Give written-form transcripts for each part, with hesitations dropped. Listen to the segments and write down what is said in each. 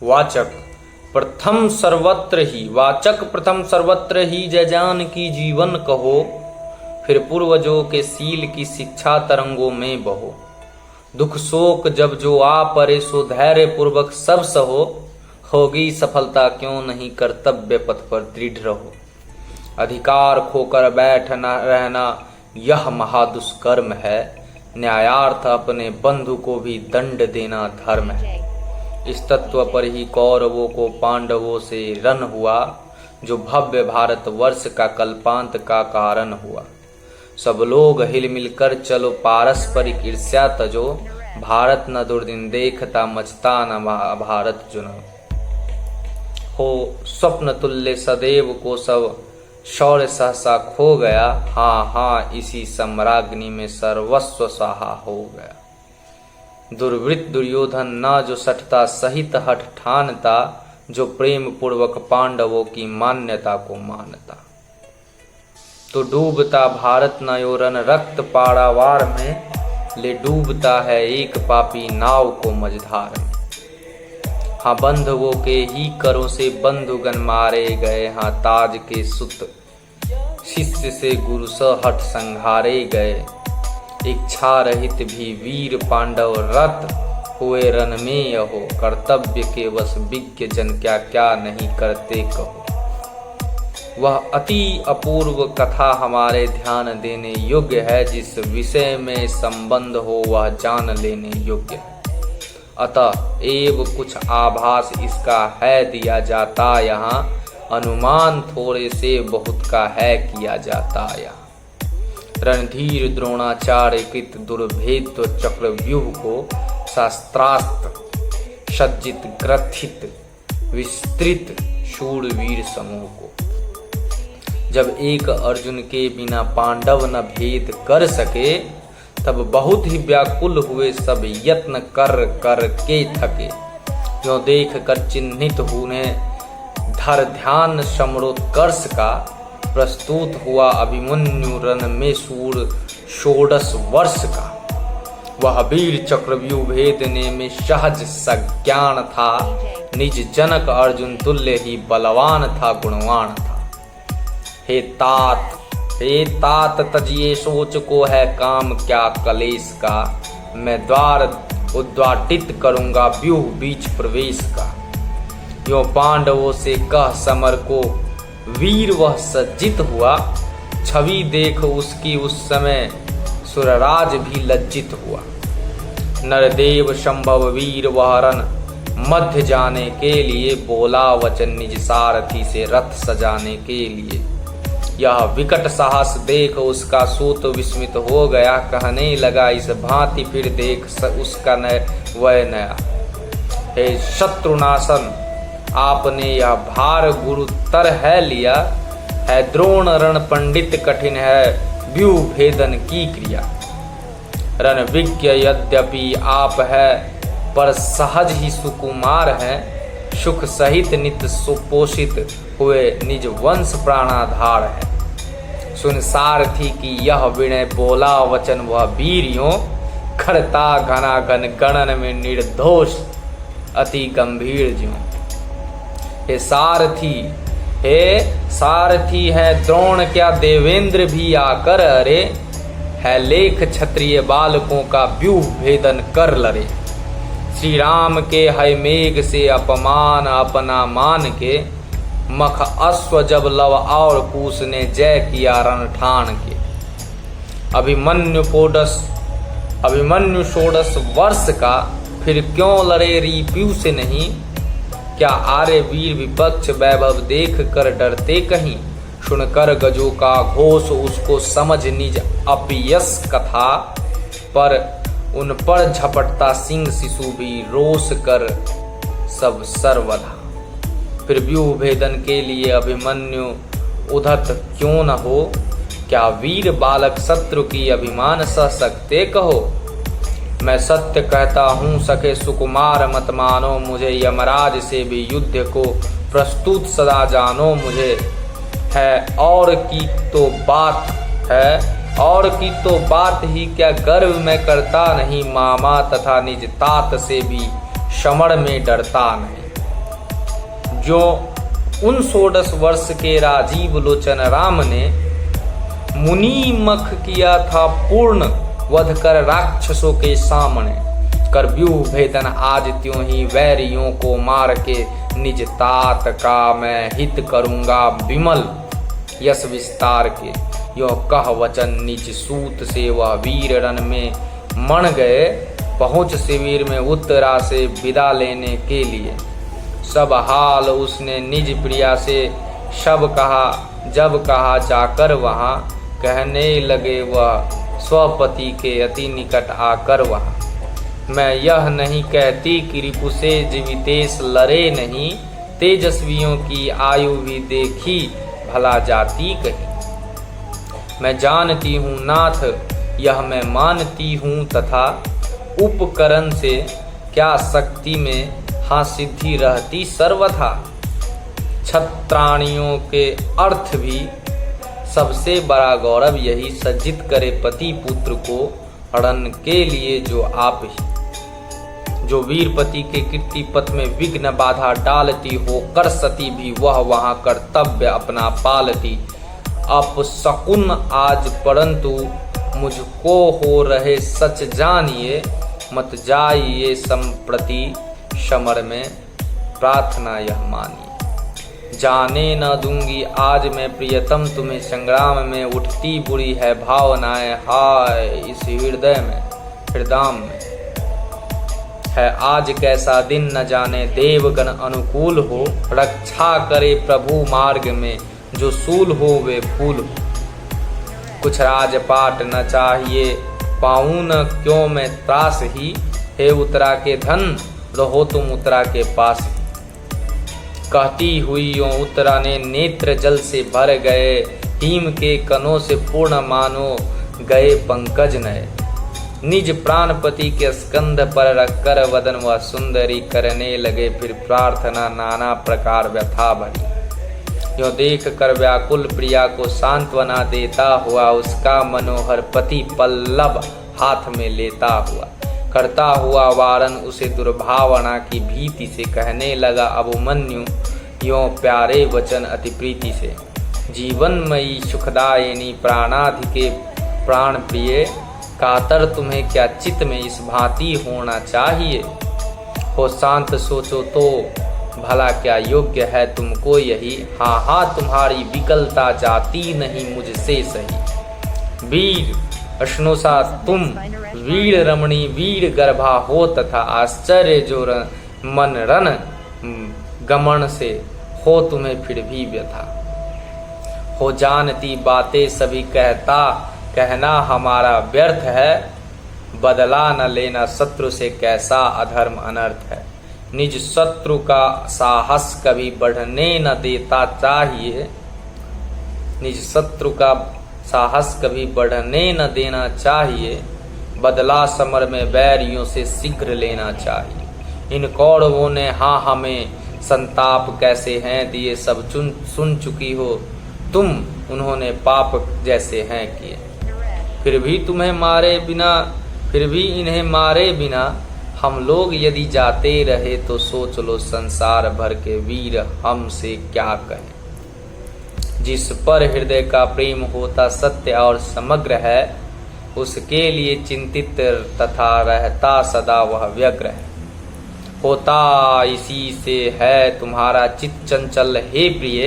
वाचक प्रथम सर्वत्र ही जय जान की जीवन कहो, फिर पूर्वजों के सील की शिक्षा तरंगों में बहो। दुख शोक जब जो आ परे सो धैर्य पूर्वक सब सहो, होगी सफलता क्यों नहीं कर्तव्य पथ पर दृढ़ रहो। अधिकार खोकर बैठना रहना यह महादुष्कर्म है, न्यायार्थ अपने बंधु को भी दंड देना धर्म है। इस तत्व पर ही कौरवों को पांडवों से रण हुआ, जो भव्य भारत वर्ष का कल्पांत का कारण हुआ। सब लोग हिल मिलकर चलो पारस्परिक ईर्ष्या तजो, भारत न दुर्दिन देखता मचता न भारत जुनो। हो स्वप्न तुल्य सदैव को सब शौर्य सहसा खो गया, हाँ हाँ इसी सम्राग्नि में सर्वस्व सहा हो गया। दुर्वृत्त दुर्योधन न जो सठता सहित हठ ठानता, जो प्रेम पूर्वक पांडवों की मान्यता को मानता। तो डूबता भारत नयोरन रक्त पाड़ावार में, ले डूबता है एक पापी नाव को मझधार में। हाँ बंधुओं के ही करों से बंधुगण मारे गए, हाँ ताज के सुत शिष्य से गुरु हठ संहारे गए। इच्छा रहित भी वीर पांडव रत हुए रण में यहो, कर्तव्य के वश विज्ञ जन क्या क्या नहीं करते कहो। वह अति अपूर्व कथा हमारे ध्यान देने योग्य है, जिस विषय में संबंध हो वह जान लेने योग्य है। अतः एव कुछ आभास इसका है दिया जाता यहाँ, अनुमान थोड़े से बहुत का है किया जाता यहाँ। रणधीर द्रोणाचार्य कृत दुर्भेद्य चक्रव्यूह को शास्त्रास्त्र सज्जित ग्रथित विस्तृत शूरवीर समूह को, जब एक अर्जुन के बिना पांडव न भेद कर सके, तब बहुत ही व्याकुल हुए सब यत्न कर कर के थके। जो देख कर चिन्हित हुए धर ध्यान समरोत्कर्ष का, प्रस्तुत हुआ अभिमन्यु रण में सूर 16 वर्ष का। वह वीर चक्रव्यूह भेदने में सहज सज्ञान था, निज जनक अर्जुन तुल्य ही बलवान था गुणवान था। हे तात तजिए सोच को है काम क्या कलेश का, मैं द्वार उद्वाटित करूंगा व्यूह बीच प्रवेश का। यो पांडवों से कह समर को वीर वह सज्जित हुआ, छवि देख उसकी उस समय सुरराज भी लज्जित हुआ। नरदेव संभव वीर वह रण मध्य जाने के लिए, बोला वचन निज सारथी से रथ सजाने के लिए। यह विकट साहस देख उसका सूत विस्मित हो गया, कहने लगा इस भांति फिर देख उसका वह नया। हे शत्रुनाशन आपने यह भार गुरुतर है लिया, है द्रोण रण पंडित कठिन है व्यूह भेदन की क्रिया। रण विज्ञ यद्यपि आप है, पर सहज ही सुकुमार है, सुख सहित नित्य सुपोषित हुए निज वंश प्राणाधार है। सुन सारथी की यह विनय बोला वचन वह वीरियों, करता घना घन गणन में निर्दोष अति गंभीर ज्यों। हे सारथी है द्रोण क्या देवेंद्र भी आकर, अरे है लेख क्षत्रिय बालकों का व्यूह भेदन कर लरे। श्री राम के है मेघ से अपमान अपना मान के, मख अश्व जब लव और पूस ने जय किया रण ठान के। अभिमन्यु 16 वर्ष का, फिर क्यों लड़े रिपु से नहीं। क्या आर्य वीर विपक्ष वैभव देख कर डरते कहीं, सुनकर गजों का घोष उसको समझ निज अपयस कथा। पर उन पर झपटता सिंह शिशु भी रोष कर सब सर्वधा। फिर व्यूह भेदन के लिए अभिमन्यु उद्धत क्यों न हो, क्या वीर बालक शत्रु की अभिमान सह सकते कहो। मैं सत्य कहता हूँ सखे सुकुमार मत मानो, मुझे यमराज से भी युद्ध को प्रस्तुत सदा जानो। मुझे है और की तो बात ही क्या गर्व मैं करता नहीं, मामा तथा निज तात से भी समर में डरता नहीं। जो उन 16 वर्ष के राजीव लोचन राम ने मुनि मख किया था पूर्ण वध कर राक्षसों के सामने। कर व्यूह भेदन आज त्यों ही वैरियों को मार के निज तात का मैं हित करूंगा विमल यश विस्तार के। यो कह वचन निज सूत से वह वीर रन में मण गए, पहुंच शिविर में उत्तरा से विदा लेने के लिए। सब हाल उसने निज प्रिया से शब कहा, जब कहा जाकर वहाँ कहने लगे वह स्वपति के अति निकट आकर वहाँ। मैं यह नहीं कहती कि रिपु से जीवितेश लड़े नहीं, तेजस्वियों की आयु भी देखी भला जाती कहीं। मैं जानती हूँ नाथ यह मैं मानती हूँ तथा उपकरण से क्या शक्ति में हाँ सिद्धि रहती सर्वथा। छत्राणियों के अर्थ भी सबसे बड़ा गौरव यही, सज्जित करे पति पुत्र को हरण के लिए जो आप ही। जो वीरपति के कीर्ति पथ में विघ्न बाधा डालती हो, कर सती भी वह वहाँ कर्तव्य अपना पालती। अपशकुन आज परंतु मुझको हो रहे सच जानिए, मत जाइए संप्रति समर में प्रार्थना यह मानिए। जाने न दूंगी आज मैं प्रियतम तुम्हें, संग्राम में उठती बुरी है भावनाएं हाय इस हृदय में है। आज कैसा दिन न जाने देवगण अनुकूल हो, रक्षा करे प्रभु मार्ग में जो सूल हो वे फूल हो। कुछ राजपाट न चाहिए पाऊं न क्यों मैं त्रास ही, हे उत्तरा के धन रहो तुम उत्तरा के पास ही। कहती हुई यों उत्तरा ने नेत्र जल से भर गए, हिम के कणों से पूर्ण मानो गए पंकज नए। निज प्राणपति के स्कंध पर रखकर वदन व सुंदरी करने लगे फिर प्रार्थना नाना प्रकार व्यथा भरी। यो देख कर व्याकुल प्रिया को सांत्वना देता हुआ उसका मनोहर पति पल्लव हाथ में लेता हुआ, करता हुआ वारन उसे दुर्भावना की भीति से कहने लगा अभिमन्यु यों प्यारे वचन अति प्रीति से। जीवनमयी सुखदायिनी प्राणाधिके प्राण प्रिय, कातर तुम्हें क्या चित्त में इस भांति होना चाहिए। हो शांत सोचो तो भला क्या योग्य है तुमको यही, हाँ हाँ तुम्हारी विकलता जाती नहीं मुझसे सही। वीर अश्नोसा तुम वीर रमणी वीर गर्भा हो, तथा आश्चर्य जो मन रन गमन से हो तुम्हें फिर भी व्यथा। हो जानती बातें सभी कहना हमारा व्यर्थ है, बदला न लेना शत्रु से कैसा अधर्म अनर्थ है। निज शत्रु का साहस कभी बढ़ने न देता चाहिए, निज शत्रु का साहस कभी बढ़ने न देना चाहिए। बदला समर में बैरियों से शीघ्र लेना चाहिए। इन कौरवों ने हाँ हमें संताप कैसे हैं दिए, सब सुन चुकी हो तुम, उन्होंने पाप जैसे हैं किए। फिर भी इन्हें मारे बिना हम लोग यदि जाते रहे तो सोच लो संसार भर के वीर हमसे क्या कहें। जिस पर हृदय का प्रेम होता सत्य और समग्र है, उसके लिए चिंतित तथा रहता सदा वह व्यग्र है। होता इसी से है तुम्हारा चित्त चंचल हे प्रिय,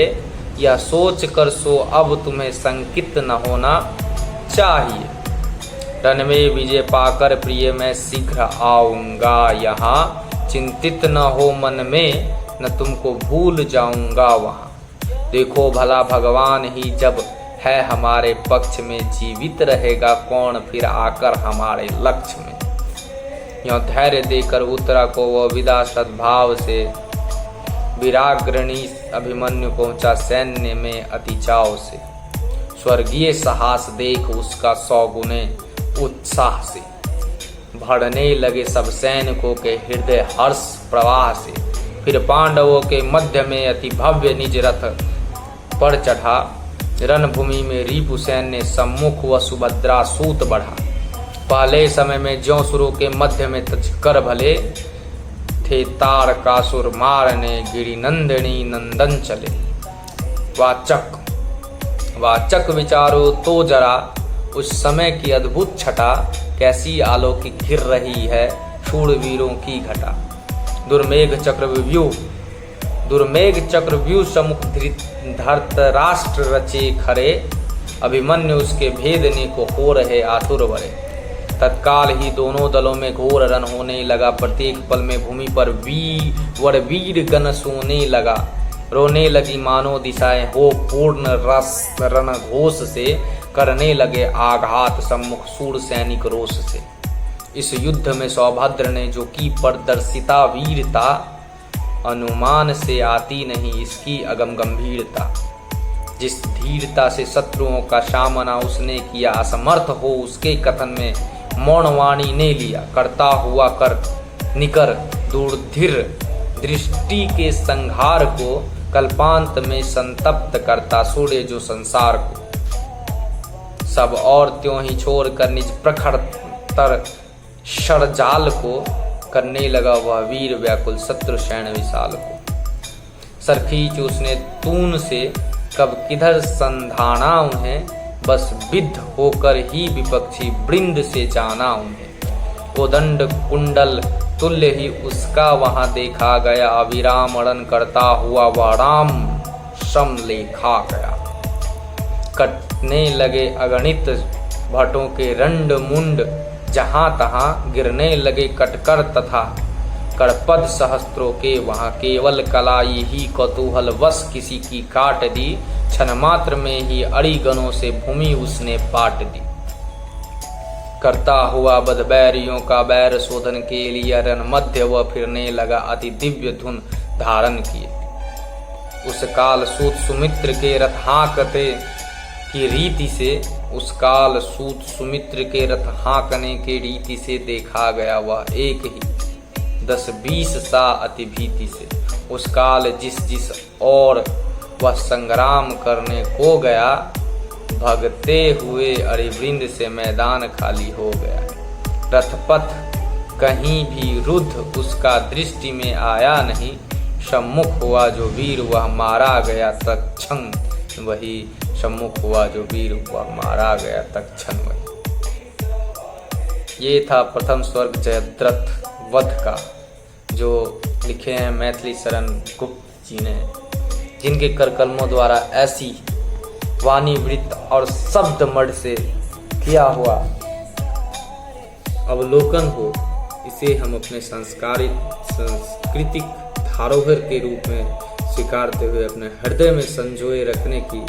यह सोच कर सो अब तुम्हें संकित न होना चाहिए। रण में विजय पाकर प्रिय मैं शीघ्र आऊंगा यहाँ, चिंतित न हो मन में न तुमको भूल जाऊंगा वहाँ। देखो भला भगवान ही जब है हमारे पक्ष में, जीवित रहेगा कौन फिर आकर हमारे लक्ष्य में। यह धैर्य देकर उत्तरा को वह विदा सद्भाव से विराग्रणी अभिमन्यु पहुंचा सैन्य में अति चाव से। स्वर्गीय साहस देख उसका 100 गुने उत्साह से, बढ़ने लगे सब सैनिकों के हृदय हर्ष प्रवाह से। फिर पांडवों के मध्य में अति भव्य निज रथ पर चढ़ा, रणभूमि में रिपु सैन्य सम्मुख व सुभद्रा सूत बढ़ा। पहले समय में ज्यों सुरों के मध्य में कर भले थे तारकासुर मारने, गिरिनंदिनी नंदन चले। वाचक विचारो तो जरा, उस समय की अद्भुत छटा, कैसी अलौकिक घिर रही है शूरवीरों की घटा। दुर्मेघ चक्रव्यूह समुख धृतराष्ट्र रचे खरे, अभिमन्यु उसके भेदने को हो रहे आतुर बड़े। तत्काल ही दोनों दलों में घोर रण होने लगा, प्रत्येक पल में भूमि पर वीर गण सोने लगा। रोने लगी मानो दिशाएं, हो पूर्ण रस रण घोष से, करने लगे आघात सम्मुख सूर सैनिक रोष से। इस युद्ध में सौभद्र ने जो की प्रदर्शिता वीरता, अनुमान से आती नहीं इसकी अगम गंभीरता। जिस धीरता से शत्रुओं का सामना उसने किया, असमर्थ हो उसके कथन में मौनवाणी ने लिया। करता हुआ कर निकर दुर्धिर दृष्टि के संहार को, कल्पांत में संतप्त करता सूर्य जो संसार को। सब और त्यों ही छोड़ कर निज प्रखर तर शरजाल को, करने लगा वह वीर व्याकुल शत्रु सैन विशाल को। सरखींच उसने तून से कब किधर संधाना उन्हें, बस विद्ध होकर ही विपक्षी वृंद से जाना उन्हें। कोदंड कुंडल तुल्य ही उसका वहां देखा गया, अविराम रण करता हुआ वह राम सम लेखा गया। कटने लगे अगणित भटों के रंड मुंड, जहां तहां गिरने लगे कटकर तथा कड़पद सहस्त्रों के। वहां केवल कलाई ही कौतूहल वश किसी की काट दी, क्षण मात्र में ही अड़ी गनों से भूमि उसने पाट दी। करता हुआ बदबैरियों का बैर शोधन के लिए रण मध्य वह फिरने लगा, अति दिव्य धुन धारण किए। उस काल सूत सुमित्र के रथ हाँकते की रीति से, उस काल सूत सुमित्र के रथ हाँकने के रीति से देखा गया वह एक ही 10-20 सा अति भीति से। उस काल जिस और वह संग्राम करने को गया, भगते हुए अरिवृंद से मैदान खाली हो गया। रथपथ कहीं भी रुद्ध उसका दृष्टि में आया नहीं, सम्मुख हुआ जो वीर वह मारा गया तत्क्षण वही। सम्मुख हुआ जो वीर वह मारा गया तत्क्षण वही। ये था प्रथम स्वर्ग जयद्रथ वध का, जो लिखे हैं मैथिली शरण गुप्त जी ने, जिनके करकलमों द्वारा ऐसी वाणी वृत्त और शब्द मढ़ से किया हुआ अवलोकन हो, इसे हम अपने सांस्कृतिक धरोहर के रूप में स्वीकारते हुए अपने हृदय में संजोए रखने की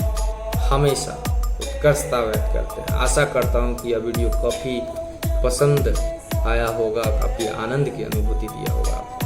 हमेशा उत्कर्षता व्यक्त करते हैं। आशा करता हूँ कि यह वीडियो काफ़ी पसंद आया होगा, काफ़ी आनंद की अनुभूति दिया होगा।